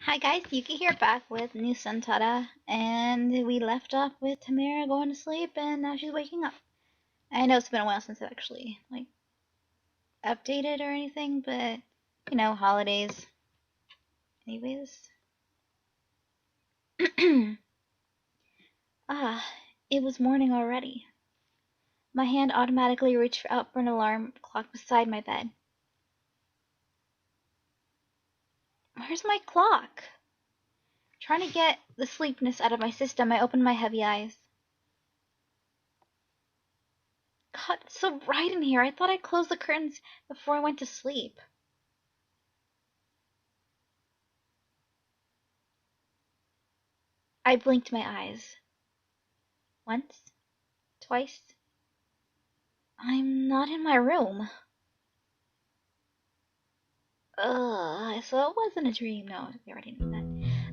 Hi guys, Yuki here back with Nusantara, and we left off with Tamara going to sleep and now she's waking up. I know it's been a while since I've actually updated or anything, but holidays. Anyways. It was morning already. My hand automatically reached out for an alarm clock beside my bed. Where's my clock? Trying to get the sleepiness out of my system, I opened my heavy eyes. God, it's so bright in here. I thought I closed the curtains before I went to sleep. I blinked my eyes. Once, twice. I'm not in my room. Ugh, so it wasn't a dream. No, we already knew that.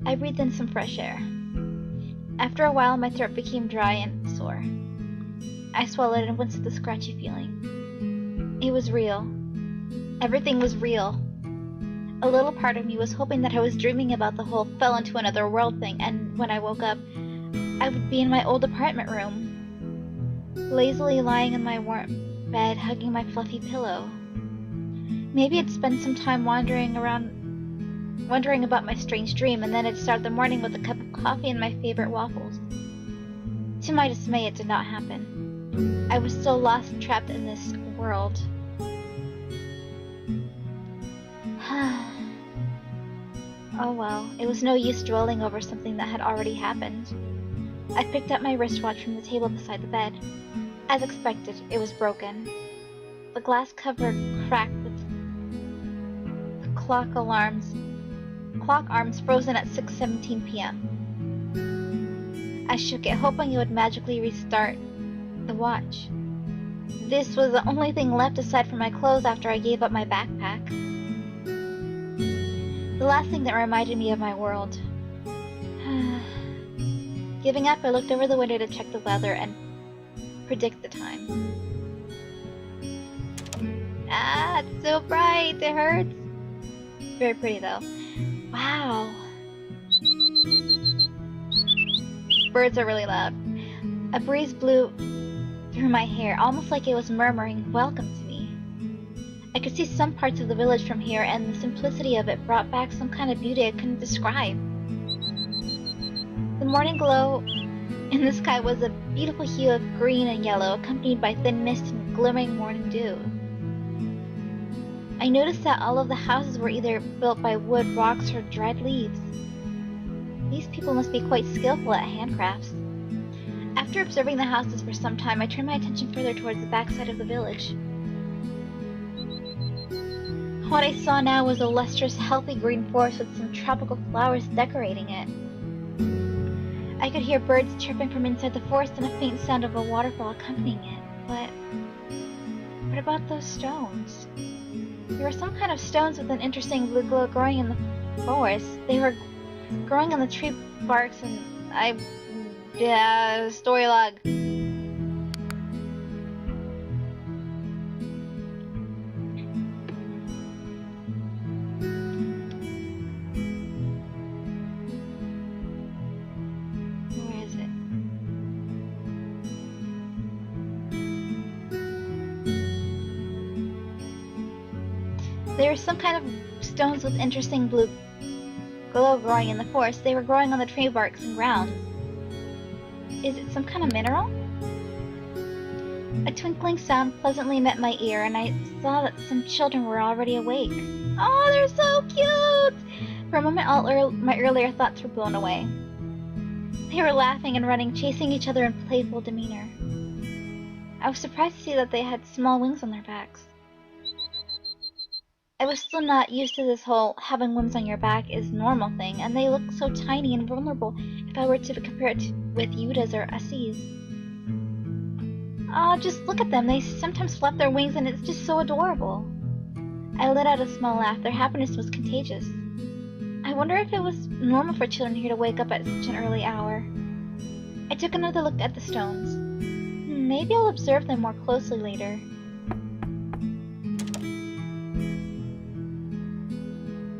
I breathed in some fresh air. After a while, my throat became dry and sore. I swallowed and winced at the scratchy feeling. It was real. Everything was real. A little part of me was hoping that I was dreaming about the whole fell into another world thing, and when I woke up, I would be in my old apartment room, lazily lying in my warm bed, hugging my fluffy pillow. Maybe I'd spend some time wondering about my strange dream, and then I'd start the morning with a cup of coffee and my favorite waffles. To my dismay, it did not happen. I was still lost and trapped in this world. Oh well, it was no use dwelling over something that had already happened. I picked up my wristwatch from the table beside the bed. As expected, it was broken. The glass cover cracked with the clock arms frozen at 6:17 p.m. I shook it, hoping it would magically restart the watch. This was the only thing left aside from my clothes after I gave up my backpack. The last thing that reminded me of my world. Giving up, I looked over the window to check the weather and predict the time. It's so bright, it hurts. Very pretty though. Wow. Birds are really loud. A breeze blew through my hair, almost like it was murmuring welcome to me. I could see some parts of the village from here, and the simplicity of it brought back some kind of beauty I couldn't describe. The morning glow in the sky was a beautiful hue of green and yellow, accompanied by thin mist and glimmering morning dew. I noticed that all of the houses were either built by wood, rocks, or dried leaves. These people must be quite skillful at handcrafts. After observing the houses for some time, I turned my attention further towards the backside of the village. What I saw now was a lustrous, healthy green forest with some tropical flowers decorating it. I could hear birds chirping from inside the forest and a faint sound of a waterfall accompanying it. But what about those stones? There were some kind of stones with an interesting blue glow growing in the forest. They were growing on the tree barks and story log. Where is it? There were some kind of stones with interesting blue glow growing in the forest. They were growing on the tree barks and grounds. Is it some kind of mineral? A twinkling sound pleasantly met my ear, and I saw that some children were already awake. Oh, they're so cute! For a moment, all my earlier thoughts were blown away. They were laughing and running, chasing each other in playful demeanor. I was surprised to see that they had small wings on their backs. I was still not used to this whole having wings on your back is normal thing, and they looked so tiny and vulnerable if I were to compare it with Yutas or Ussies. Oh, just look at them. They sometimes flap their wings and it's just so adorable. I let out a small laugh. Their happiness was contagious. I wonder if it was normal for children here to wake up at such an early hour. I took another look at the stones. Maybe I'll observe them more closely later.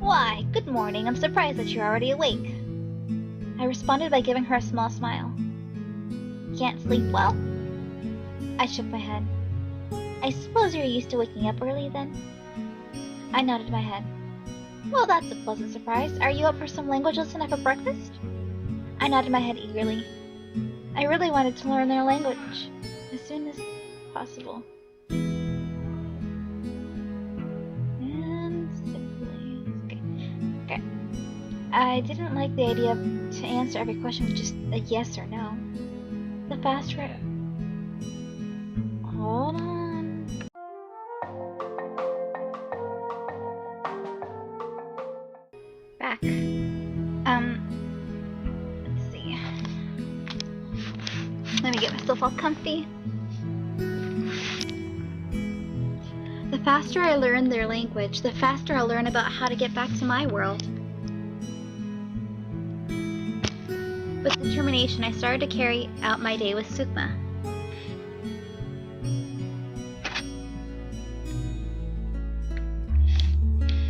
Why, Good morning, I'm surprised that you're already awake. I responded by giving her a small smile. Can't sleep well? I shook my head. I suppose you're used to waking up early then? I nodded my head. Well, that's a pleasant surprise. Are you up for some language lesson after breakfast? I nodded my head eagerly. I really wanted to learn their language as soon as possible. And simply... Okay. I didn't like the idea to answer every question with just a yes or no. The faster... Hold on. Back. Let's see. Let me get myself all comfy. The faster I learn their language, the faster I'll learn about how to get back to my world. With determination, I started to carry out my day with Sukma.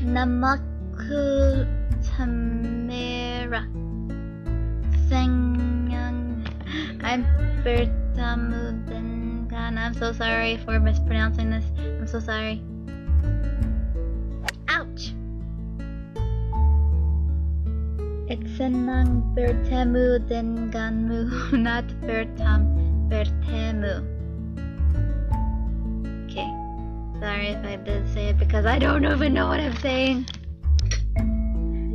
Namaku Tamara. Sengyang. I'm Bertamudengan. I'm so sorry for mispronouncing this. I'm so sorry. Ouch! It's Senang Bertemu Denganmu, not Bertemu. Okay. Sorry if I did say it because I don't even know what I'm saying.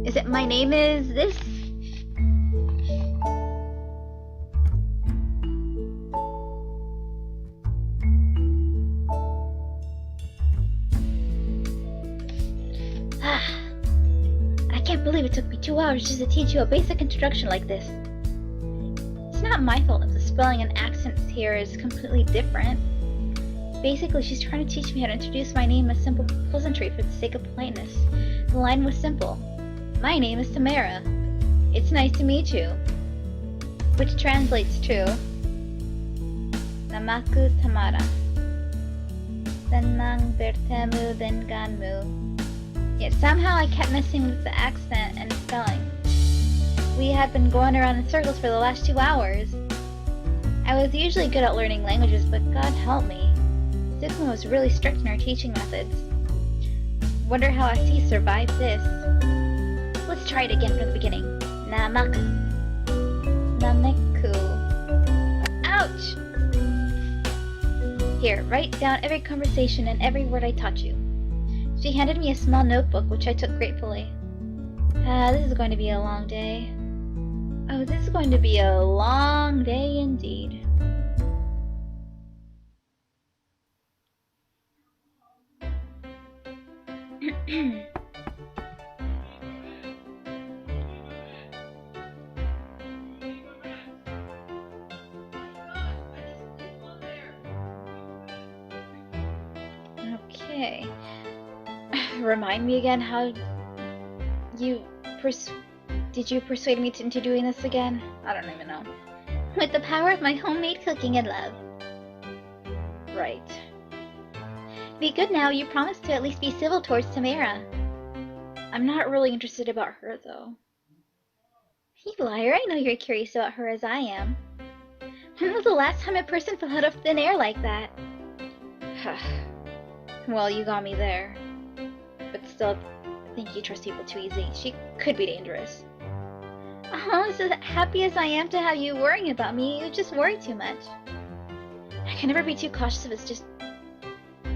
Is it my name is this? I can't believe it took me 2 hours just to teach you a basic introduction like this. It's not my fault if the spelling and accents here is completely different. Basically, she's trying to teach me how to introduce my name as simple pleasantry for the sake of politeness. The line was simple. My name is Tamara. It's nice to meet you. Which translates to Namaku Tamara. Senang bertemu denganmu. Yet somehow I kept messing with the accent and spelling. We had been going around in circles for the last 2 hours. I was usually good at learning languages, but God help me. Sukma was really strict in her teaching methods. Wonder how he survived this. Let's try it again from the beginning. Namaku. Nameku. Ouch! Here, write down every conversation and every word I taught you. She handed me a small notebook, which I took gratefully. This is going to be a long day. Oh, this is going to be a long day indeed. Okay. Remind me again how did you persuade me into doing this again? I don't even know. With the power of my homemade cooking and love. Right. Be good now, you promised to at least be civil towards Tamara. I'm not really interested about her, though. You liar, I know you're curious about her as I am. When was the last time a person fell out of thin air like that? Well, you got me there. But still, I think you trust people too easy. She could be dangerous. Oh, so happy as I am to have you worrying about me, you just worry too much. I can never be too cautious if it's just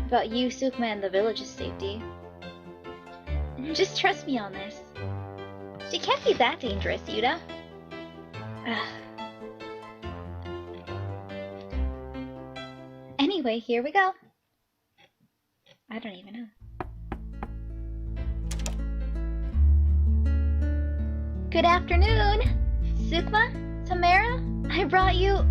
about you, Sukma, and the village's safety. Just trust me on this. She can't be that dangerous, Yuta. Anyway, here we go. I don't even know. Good afternoon! Sukma? Tamara? I brought you...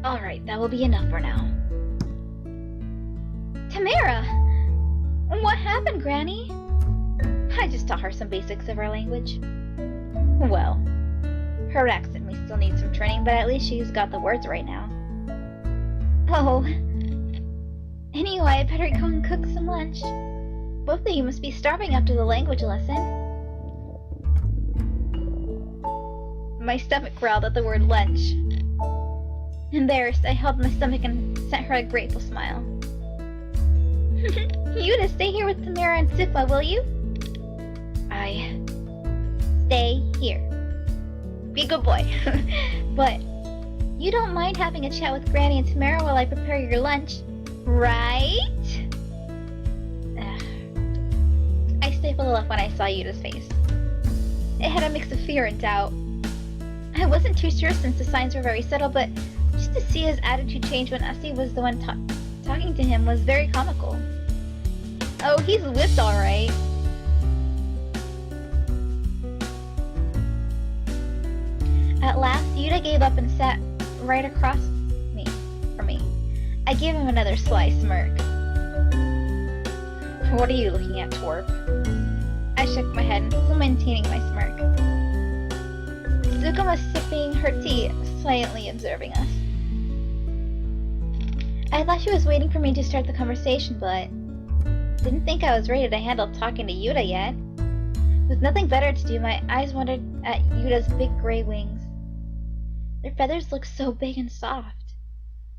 Alright, that will be enough for now. Tamara! What happened, Granny? I just taught her some basics of our language. Well, her accent may still need some training, but at least she's got the words right now. Oh, Anyway, I better go and cook some lunch. Both of you must be starving after the language lesson. My stomach growled at the word lunch. Embarrassed, I held my stomach and sent her a grateful smile. Yuta, stay here with Tamara and Sukma, will you? I... Stay here. Be a good boy. But you don't mind having a chat with Granny and Tamara while I prepare your lunch, right? I stifled a laugh when I saw Yuta's face. It had a mix of fear and doubt. I wasn't too sure since the signs were very subtle, but just to see his attitude change when Asi was the one talking to him was very comical. Oh, he's whipped alright. At last, Yuta gave up and sat right across from me. I gave him another sly smirk. What are you looking at, twerp? I shook my head, still maintaining my smirk. Zuko was sipping her tea, silently observing us. I thought she was waiting for me to start the conversation, but didn't think I was ready to handle talking to Yuta yet. With nothing better to do, my eyes wandered at Yuta's big gray wings. Their feathers looked so big and soft.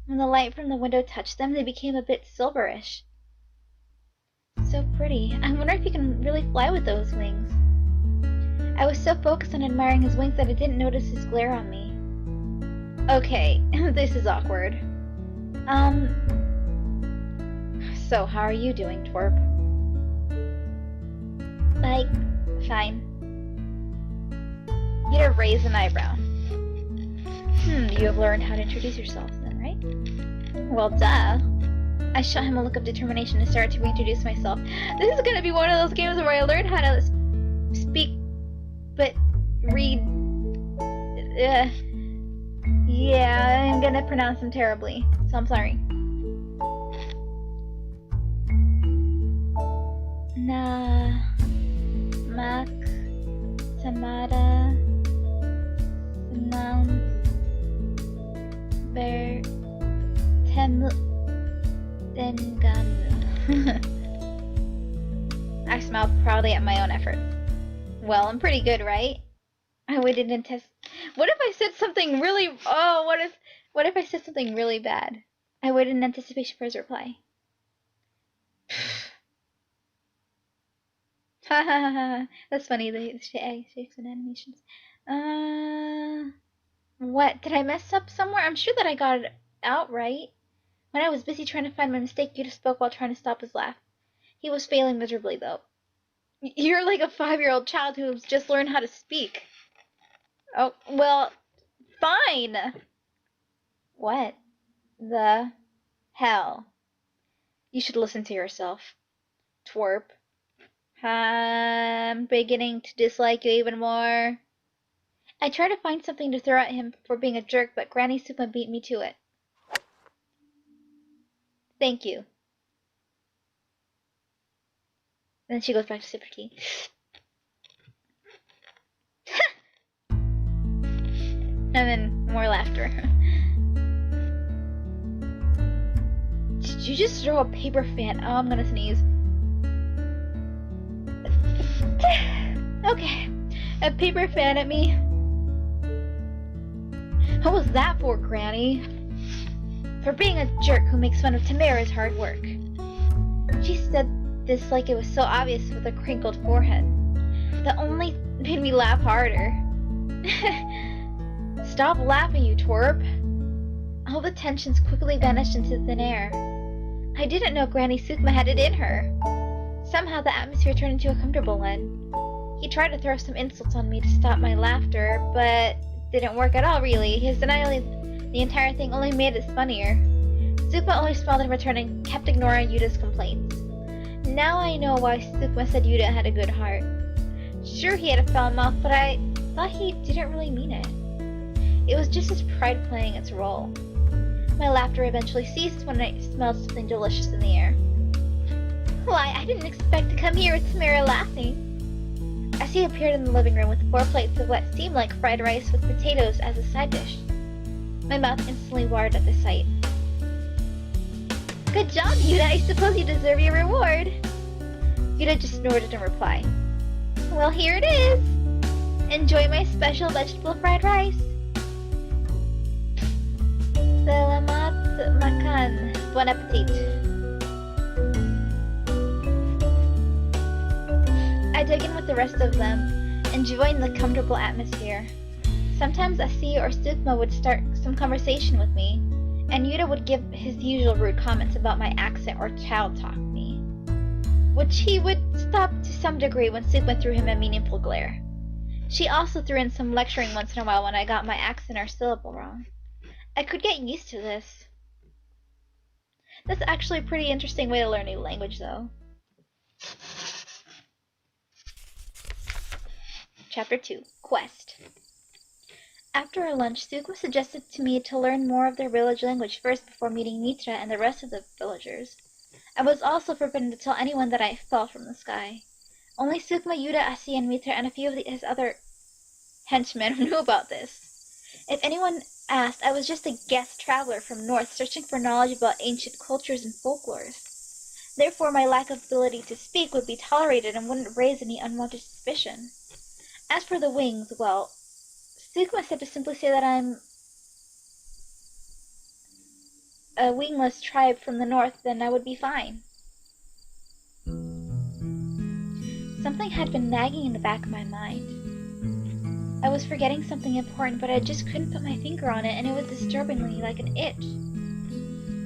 When the light from the window touched them, they became a bit silverish. So pretty. I wonder if he can really fly with those wings. I was so focused on admiring his wings that I didn't notice his glare on me. Okay, this is awkward. So how are you doing, twerp? Like, fine. Yuta raised an eyebrow. You have learned how to introduce yourself then, right? Well, duh. I shot him a look of determination and started to reintroduce myself. This is gonna be one of those games where I learn how to speak, but read. Yeah, I'm gonna pronounce them terribly, so I'm sorry. Mak, Tamara, Sanam, Ber, I smiled proudly at my own effort. Well, I'm pretty good, right? I waited in test. What if I said something really? Oh, what if I said something really bad? I waited in anticipation for his reply. Ha ha ha ha! That's funny. The shakes and animations. What? Did I mess up somewhere? I'm sure that I got it out right. When I was busy trying to find my mistake, Yuta spoke while trying to stop his laugh. He was failing miserably, though. You're like a 5-year-old child who's just learned how to speak. Oh, well, fine. What the hell? You should listen to yourself, twerp. I'm beginning to dislike you even more. I tried to find something to throw at him for being a jerk, but Granny Supma beat me to it. Thank you. Then she goes back to sip her tea. And then more laughter. Did you just throw a paper fan? Oh, I'm gonna sneeze. Okay. A paper fan at me? What was that for, Granny? For being a jerk who makes fun of Tamara's hard work. She said this like it was so obvious with a crinkled forehead. That only made me laugh harder. Stop laughing, you twerp. All the tensions quickly vanished into thin air. I didn't know Granny Sukma had it in her. Somehow the atmosphere turned into a comfortable one. He tried to throw some insults on me to stop my laughter, but didn't work at all, really. His denial of the entire thing only made it funnier. Sukma only smiled in return and kept ignoring Yuta's complaints. Now I know why Sukma said Yuta had a good heart. Sure, he had a foul mouth, but I thought he didn't really mean it. It was just his pride playing its role. My laughter eventually ceased when I smelled something delicious in the air. Why, I didn't expect to come here with Tamara laughing. As he appeared in the living room with 4 plates of what seemed like fried rice with potatoes as a side dish. My mouth instantly watered at the sight. Good job, Yuta. I suppose you deserve your reward. Yuta just snorted in reply. Well, here it is. Enjoy my special vegetable fried rice. Selamat makan. Bon appetit. I dug in with the rest of them, enjoying the comfortable atmosphere. Sometimes Asi or Sukma would start some conversation with me, and Yuta would give his usual rude comments about my accent or child talk me, which he would stop to some degree when Sukma threw him a meaningful glare. She also threw in some lecturing once in a while when I got my accent or syllable wrong. I could get used to this. That's actually a pretty interesting way to learn a new language, though. Chapter 2. Quest. After our lunch, Sukma suggested to me to learn more of their village language first before meeting Mitra and the rest of the villagers. I was also forbidden to tell anyone that I fell from the sky. Only Sukma, Yuta, Asi, and Mitra and a few of his other henchmen knew about this. If anyone asked, I was just a guest traveler from north searching for knowledge about ancient cultures and folklores. Therefore, my lack of ability to speak would be tolerated and wouldn't raise any unwanted suspicion. As for the wings, well, Sukma said to simply say that I'm a wingless tribe from the north, then I would be fine. Something had been nagging in the back of my mind. I was forgetting something important, but I just couldn't put my finger on it, and it was disturbingly like an itch.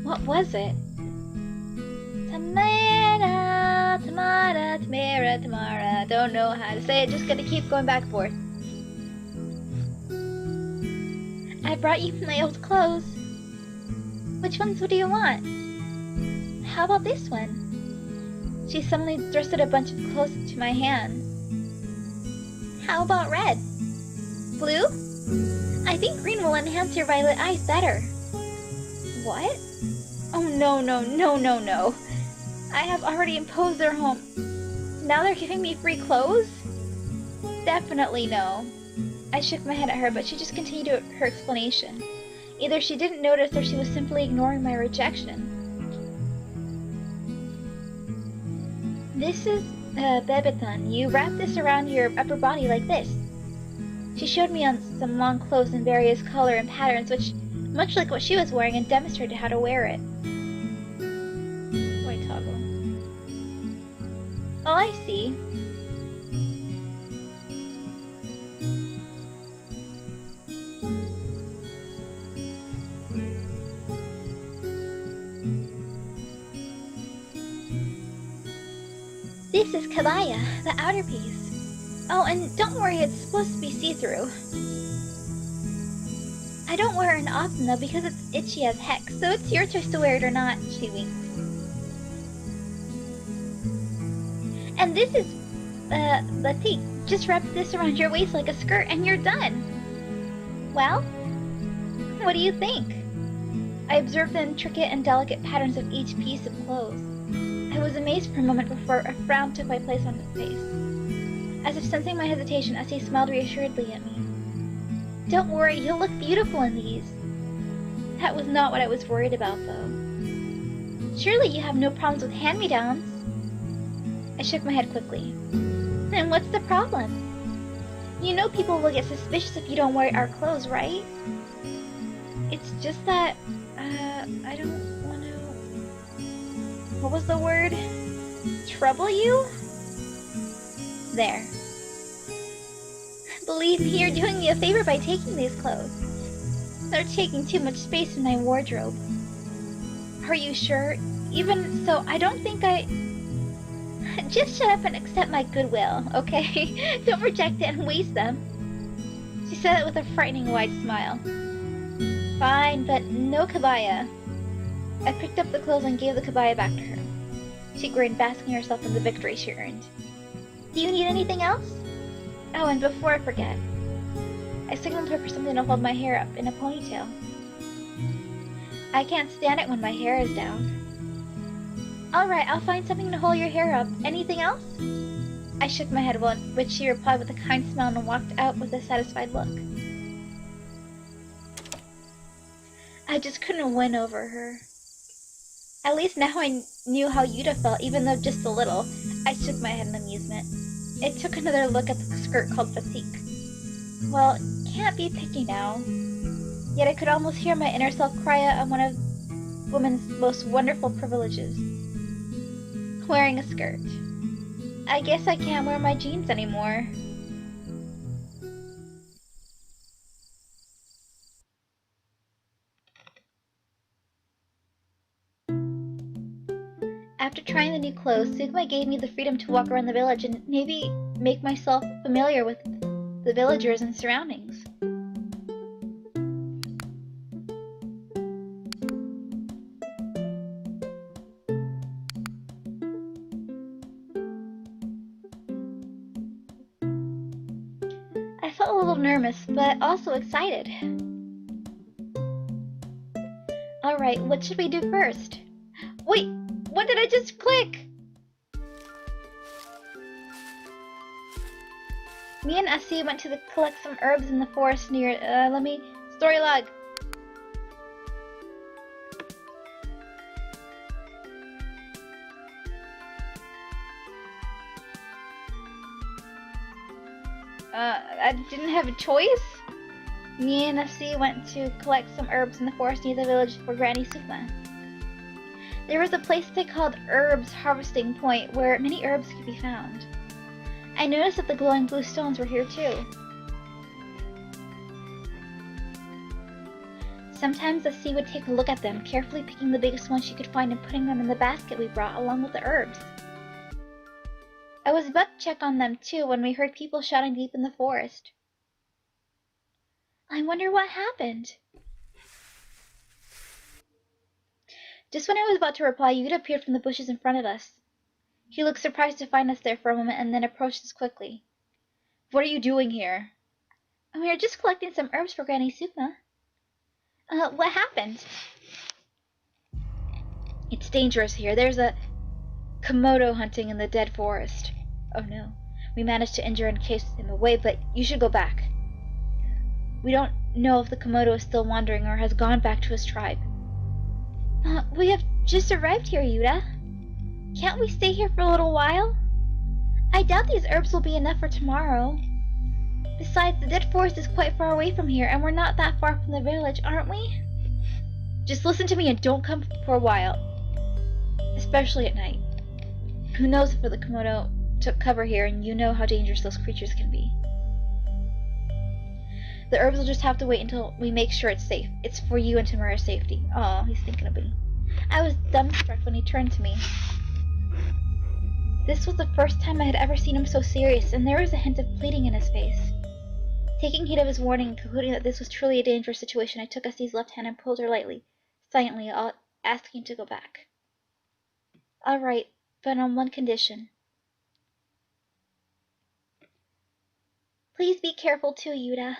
What was it? Tamara, Tamara, Tamara, Tamara. Don't know how to say it, just gotta keep going back and forth. I brought you my old clothes. Which ones do you want? How about this one? She suddenly thrusted a bunch of clothes into my hand. How about red? Blue? I think green will enhance your violet eyes better. What? Oh no, no, no, no, no. I have already imposed their home. Now they're giving me free clothes? Definitely no. I shook my head at her, but she just continued her explanation. Either she didn't notice or she was simply ignoring my rejection. This is Bebetan. You wrap this around your upper body like this. She showed me on some long clothes in various color and patterns, which, much like what she was wearing, and demonstrated how to wear it. Wait, toggle. Oh, I see. This is kabaya, the outer piece. Oh, and don't worry, it's supposed to be see-through. I don't wear it often though because it's itchy as heck, so it's your choice to wear it or not, she winked. And this is, batik. Just wrap this around your waist like a skirt and you're done. Well, what do you think? I observed the intricate and delicate patterns of each piece of clothes. I was amazed for a moment before a frown took my place on his face. As if sensing my hesitation, Asi smiled reassuredly at me. Don't worry, you'll look beautiful in these. That was not what I was worried about, though. Surely you have no problems with hand-me-downs? I shook my head quickly. Then what's the problem? You know people will get suspicious if you don't wear our clothes, right? It's just that, I don't want to... What was the word? Trouble you? There. Believe me, you're doing me a favor by taking these clothes. They're taking too much space in my wardrobe. Are you sure? Even so, I don't think I... Just shut up and accept my goodwill, okay? Don't reject it and waste them. She said it with a frightening wide smile. Fine, but no kabaya. I picked up the clothes and gave the kabaya back to her. She grinned, basking herself in the victory she earned. Do you need anything else? Oh, and before I forget, I signaled her for something to hold my hair up in a ponytail. I can't stand it when my hair is down. Alright, I'll find something to hold your hair up. Anything else? I shook my head, which she replied with a kind smile and walked out with a satisfied look. I just couldn't win over her. At least now I knew how Yuta felt, even though just a little. I shook my head in amusement. It took another look at the skirt called fatigue. Well, can't be picky now. Yet I could almost hear my inner self cry out on one of woman's most wonderful privileges. Wearing a skirt. I guess I can't wear my jeans anymore. After trying the new clothes, Sugma gave me the freedom to walk around the village and maybe make myself familiar with the villagers and surroundings. I felt a little nervous, but also excited. Alright, what should we do first? Wait, what did I just click? Me and Essie went to collect some herbs in the forest near, story log. I didn't have a choice? Me and Essie went to collect some herbs in the forest near the village for Granny Sukma. There was a place they called Herbs Harvesting Point where many herbs could be found. I noticed that the glowing blue stones were here too. Sometimes Essie would take a look at them, carefully picking the biggest ones she could find and putting them in the basket we brought along with the herbs. I was about to check on them too when we heard people shouting deep in the forest. I wonder what happened. Just when I was about to reply, Yuta appeared from the bushes in front of us. He looked surprised to find us there for a moment and then approached us quickly. What are you doing here? We are just collecting some herbs for Granny Sukma. What happened? It's dangerous here. There's a Komodo hunting in the dead forest. Oh no. We managed to injure and chase him away, but you should go back. We don't know if the Komodo is still wandering or has gone back to his tribe. We have just arrived here, Yuta. Can't we stay here for a little while? I doubt these herbs will be enough for tomorrow. Besides, the dead forest is quite far away from here, and we're not that far from the village, aren't we? Just listen to me and don't come for a while. Especially at night. Who knows if the Komodo took cover here, and you know how dangerous those creatures can be. The herbs will just have to wait until we make sure it's safe. It's for you and Tamara's safety. Oh, he's thinking of me. I was dumbstruck when he turned to me. This was the first time I had ever seen him so serious, and there was a hint of pleading in his face. Taking heed of his warning and concluding that this was truly a dangerous situation, I took Essie's left hand and pulled her lightly, silently, asking him to go back. All right, but on one condition. Please be careful too, Yuta.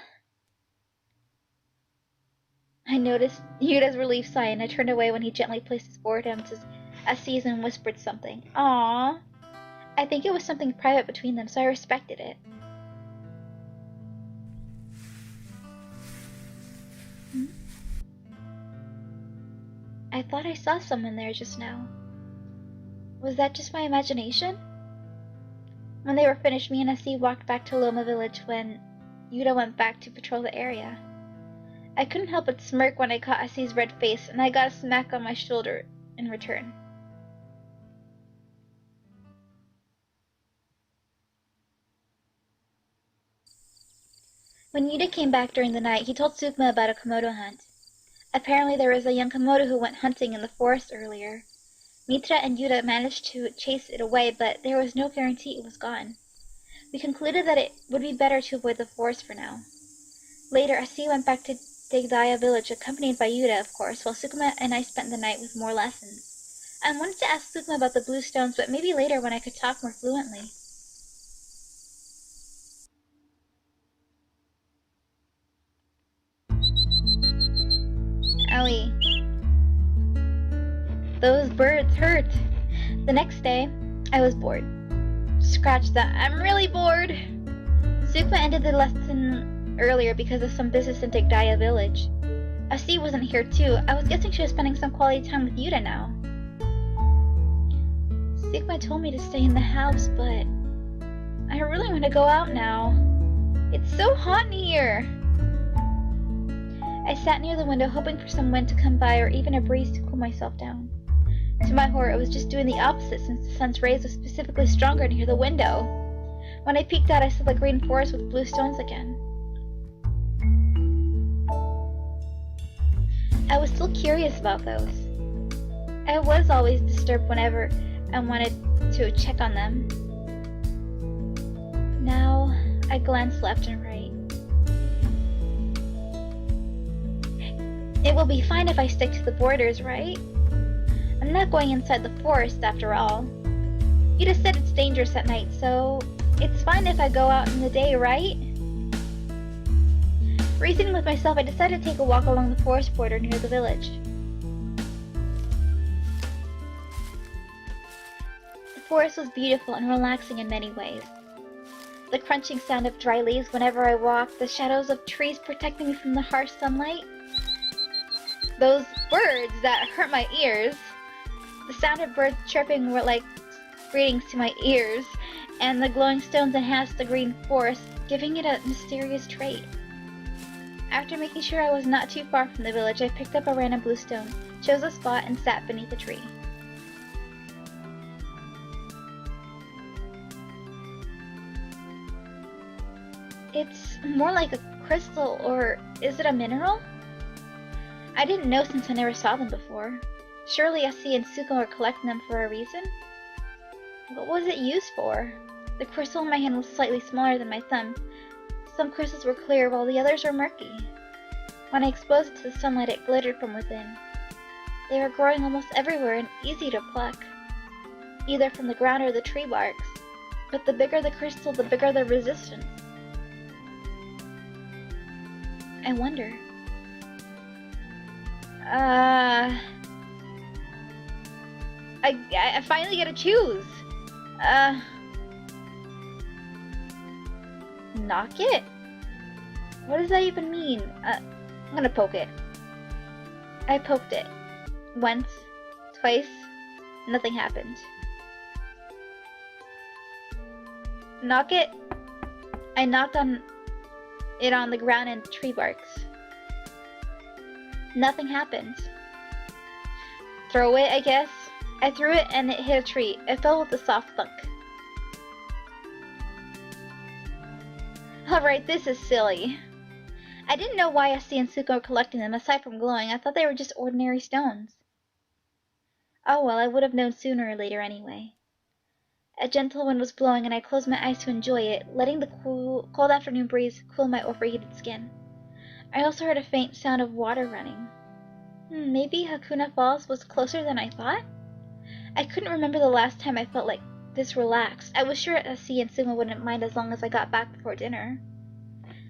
I noticed Yuta's relief sigh, and I turned away when he gently placed his forehead onto Essie's and whispered something. Aww. I think it was something private between them, so I respected it. I thought I saw someone there just now. Was that just my imagination? When they were finished, me and Essie walked back to Loma Village when Yuta went back to patrol the area. I couldn't help but smirk when I caught Essie's red face, and I got a smack on my shoulder in return. When Yuta came back during the night, he told Sukma about a Komodo hunt. Apparently there was a young Komodo who went hunting in the forest earlier. Mitra and Yuta managed to chase it away, but there was no guarantee it was gone. We concluded that it would be better to avoid the forest for now. Later, Essie went back to Degdaya village, accompanied by Yuta, of course, while Sukma and I spent the night with more lessons. I wanted to ask Sukma about the blue stones, but maybe later when I could talk more fluently. Owie. Those birds hurt. The next day, I was bored. Scratch that. I'm really bored. Sukma ended the lesson earlier because of some business in Degdaya village. Essie wasn't here too. I was guessing she was spending some quality time with Yuta now. Sigma told me to stay in the house, but I really want to go out now. It's so hot in here. I sat near the window hoping for some wind to come by or even a breeze to cool myself down. To my horror, it was just doing the opposite since the sun's rays were specifically stronger near the window. When I peeked out, I saw the green forest with blue stones again. I was still curious about those. I was always disturbed whenever I wanted to check on them. Now, I glanced left and right. It will be fine if I stick to the borders, right? I'm not going inside the forest, after all. You just said it's dangerous at night, so it's fine if I go out in the day, right? Reasoning with myself, I decided to take a walk along the forest border near the village. The forest was beautiful and relaxing in many ways. The crunching sound of dry leaves whenever I walked, the shadows of trees protecting me from the harsh sunlight, those birds that hurt my ears, the sound of birds chirping were like greetings to my ears, and the glowing stones enhanced the green forest, giving it a mysterious trait. After making sure I was not too far from the village, I picked up a random blue stone, chose a spot, and sat beneath a tree. It's more like a crystal, or is it a mineral? I didn't know since I never saw them before. Surely Asi and Suko were collecting them for a reason? What was it used for? The crystal in my hand was slightly smaller than my thumb. Some crystals were clear while the others were murky. When I exposed it to the sunlight, it glittered from within. They were growing almost everywhere and easy to pluck, either from the ground or the tree barks. But the bigger the crystal, the bigger the resistance. I wonder. I finally get to choose. Knock it? What does that even mean? I'm gonna poke it. I poked it. Once, twice, nothing happened. Knock it? I knocked on it on the ground and tree barks. Nothing happened. Throw it, I guess. I threw it and it hit a tree. It fell with a soft thunk. Alright, this is silly. I didn't know why Asi and Suko were collecting them aside from glowing. I thought they were just ordinary stones. Oh well, I would have known sooner or later anyway. A gentle wind was blowing and I closed my eyes to enjoy it, letting the cold afternoon breeze cool my overheated skin. I also heard a faint sound of water running. Maybe Hakuna Falls was closer than I thought? I couldn't remember the last time I felt like this relaxed. I was sure Asi and Suma wouldn't mind as long as I got back before dinner.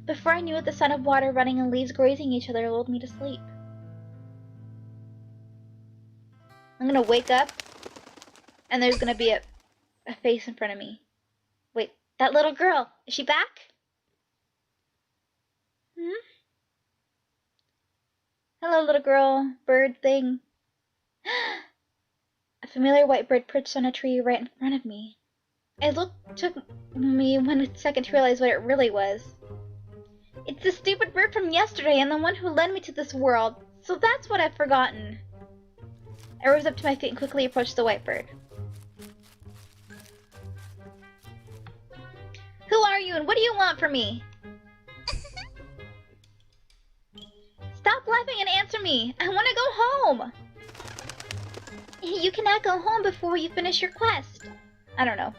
Before I knew it, the sound of water running and leaves grazing each other lulled me to sleep. I'm gonna wake up, and there's gonna be a face in front of me. Wait, that little girl, is she back? Hello, little girl, bird thing. A familiar white bird perched on a tree right in front of me. Took me 1 second to realize what it really was. It's the stupid bird from yesterday and the one who led me to this world, so that's what I've forgotten. I rose up to my feet and quickly approached the white bird. Who are you and what do you want from me? Stop laughing and answer me! I want to go home! You cannot go home before you finish your quest. I don't know.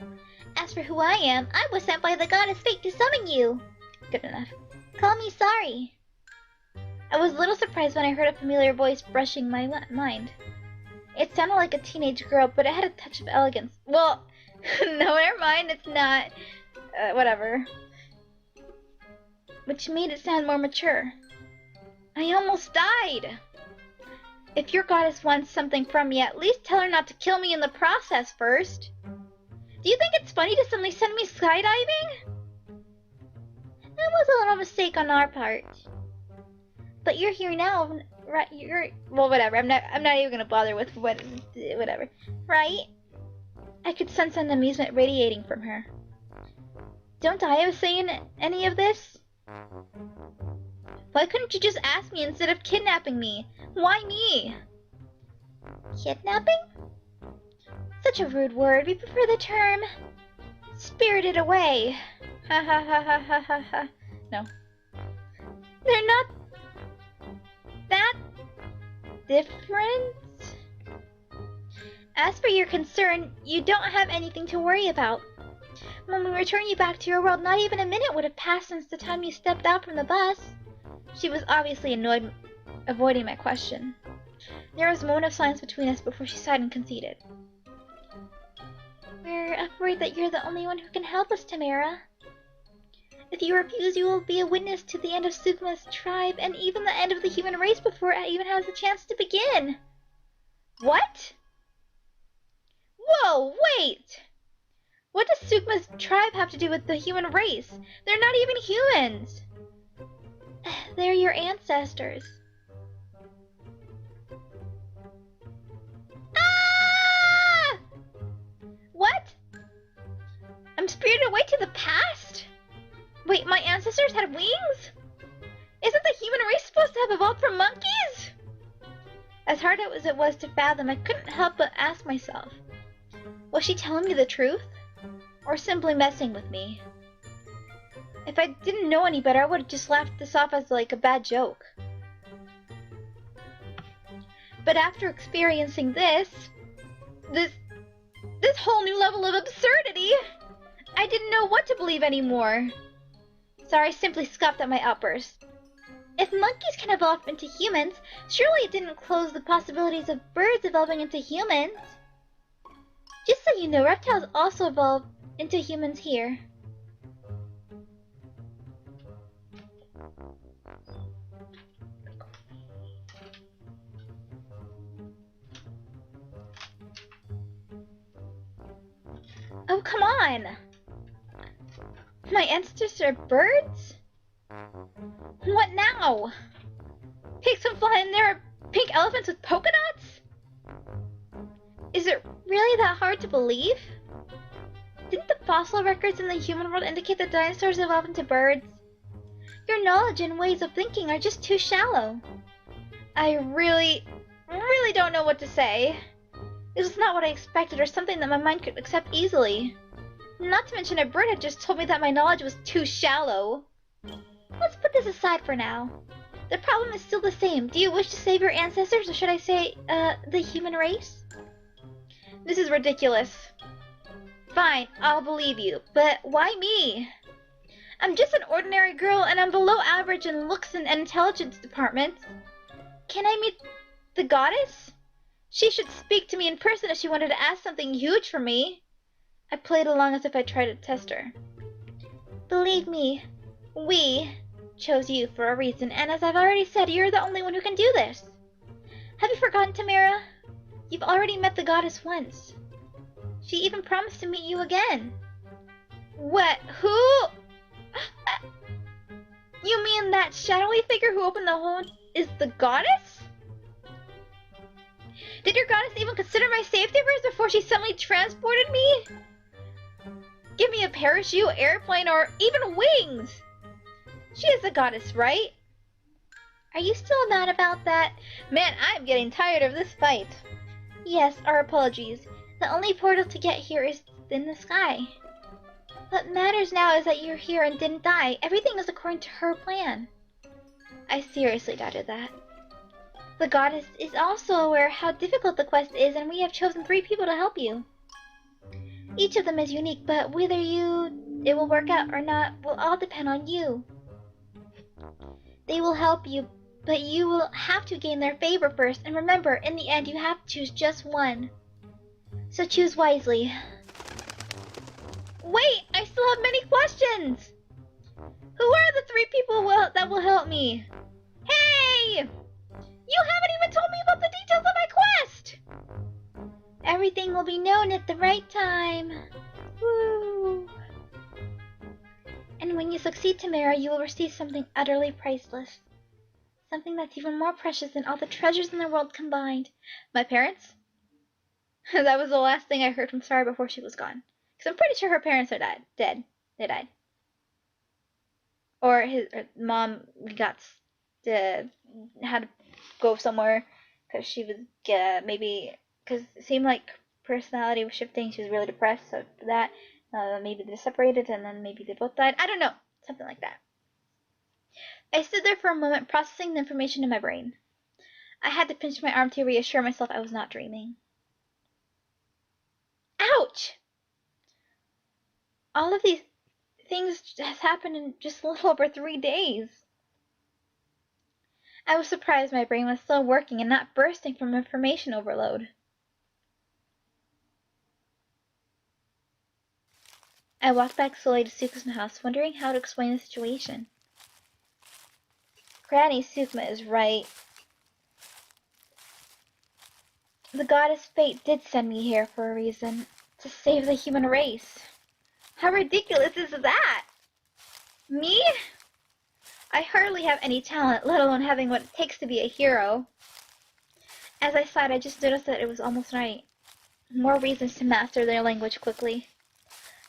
As for who I am, I was sent by the goddess Fate to summon you. Good enough. Call me sorry. I was a little surprised when I heard a familiar voice brushing my mind. It sounded like a teenage girl, but it had a touch of elegance. Well, no, never mind, it's not. Whatever. Which made it sound more mature. I almost died. If your goddess wants something from me, at least tell her not to kill me in the process first. Do you think it's funny to suddenly send me skydiving? That was a little mistake on our part. But you're here now, right? Well, whatever. I'm not even gonna bother with whatever, right? I could sense an amusement radiating from her. Don't I have a say in any of this? Why couldn't you just ask me instead of kidnapping me? Why me? Kidnapping? Such a rude word. We prefer the term spirited away. Ha ha ha ha ha ha ha. No. They're not that different. As for your concern, you don't have anything to worry about. When we return you back to your world, not even a minute would have passed since the time you stepped out from the bus. She was obviously annoyed, avoiding my question. There was a moment of silence between us before she sighed and conceded. We're afraid that you're the only one who can help us, Tamara. If you refuse, you will be a witness to the end of Sugma's tribe and even the end of the human race before it even has a chance to begin. What? Whoa, wait! What does Sugma's tribe have to do with the human race? They're not even humans! They're your ancestors. Ah! What? I'm spirited away to the past? Wait, my ancestors had wings? Isn't the human race supposed to have evolved from monkeys? As hard as it was to fathom, I couldn't help but ask myself, was she telling me the truth? Or simply messing with me? If I didn't know any better, I would have just laughed this off as like a bad joke. But after experiencing this whole new level of absurdity, I didn't know what to believe anymore. So I simply scoffed at my outburst. If monkeys can evolve into humans, surely it didn't close the possibilities of birds evolving into humans. Just so you know, reptiles also evolve into humans here. Oh, come on! My ancestors are birds? What now? Pigs can fly and there are pink elephants with polka dots? Is it really that hard to believe? Didn't the fossil records in the human world indicate that dinosaurs evolved into birds? Your knowledge and ways of thinking are just too shallow. I really don't know what to say. This was not what I expected or something that my mind could accept easily. Not to mention a bird had just told me that my knowledge was too shallow. Let's put this aside for now. The problem is still the same. Do you wish to save your ancestors, or should I say, the human race? This is ridiculous. Fine, I'll believe you, but why me? I'm just an ordinary girl and I'm below average in looks and intelligence departments. Can I meet the goddess? She should speak to me in person if she wanted to ask something huge from me. I played along as if I tried to test her. Believe me, we chose you for a reason, and as I've already said, you're the only one who can do this. Have you forgotten, Tamara? You've already met the goddess once. She even promised to meet you again. What? Who? You mean that shadowy figure who opened the hole is the goddess? Did your goddess even consider my safety first before she suddenly transported me? Give me a parachute, airplane, or even wings! She is a goddess, right? Are you still mad about that? Man, I'm getting tired of this fight. Yes, our apologies. The only portal to get here is in the sky. What matters now is that you're here and didn't die. Everything is according to her plan. I seriously doubted that. The goddess is also aware how difficult the quest is, and we have chosen 3 people to help you. Each of them is unique, but whether it will work out or not will all depend on you. They will help you, but you will have to gain their favor first, and remember, in the end you have to choose just one. So choose wisely. Wait, I still have many questions! Who are the 3 people that will help me? Hey! You haven't even told me about the details of my quest! Everything will be known at the right time. Woo! And when you succeed, Tamara, you will receive something utterly priceless. Something that's even more precious than all the treasures in the world combined. My parents? That was the last thing I heard from Sarah before she was gone. Because I'm pretty sure her parents are dead. They died. Or her mom had to go somewhere because she was maybe because it seemed like personality was shifting. She was really depressed. So for that, maybe they separated and then maybe they both died. I don't know, something like that. I stood there for a moment, processing the information in my brain. I had to pinch my arm to reassure myself I was not dreaming. Ouch! All of these things has happened in just a little over 3 days. I was surprised my brain was still working and not bursting from information overload. I walked back slowly to Sukuma's house, wondering how to explain the situation. Granny Sukuma is right. The goddess fate did send me here for a reason, to save the human race. How ridiculous is that? Me? I hardly have any talent, let alone having what it takes to be a hero. As I sighed, I just noticed that it was almost night. More reasons to master their language quickly.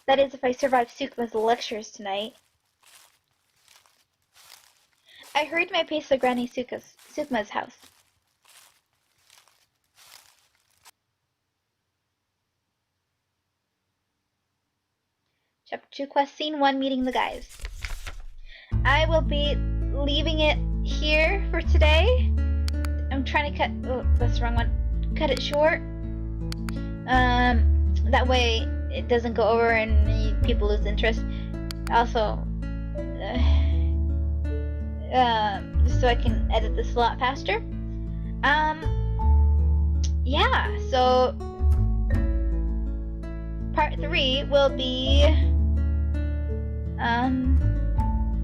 That is, if I survive Sukuma's lectures tonight. I hurried my pace to Granny Sukuma's house. Chapter 2, Quest Scene 1, Meeting the Guys. I will be leaving it here for today. I'm trying to that's the wrong one. Cut it short. That way it doesn't go over and people lose interest. Also, just so I can edit this a lot faster. Yeah, so part 3 will be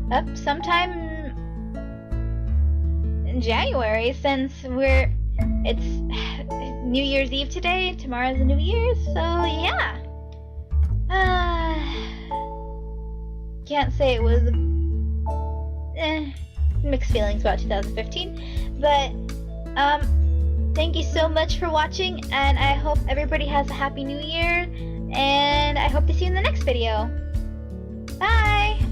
up sometime in January, since it's New Year's Eve today. Tomorrow's the New Year's, so yeah. Can't say it was mixed feelings about 2015, but thank you so much for watching, and I hope everybody has a happy new year, and I hope to see you in the next video. Bye!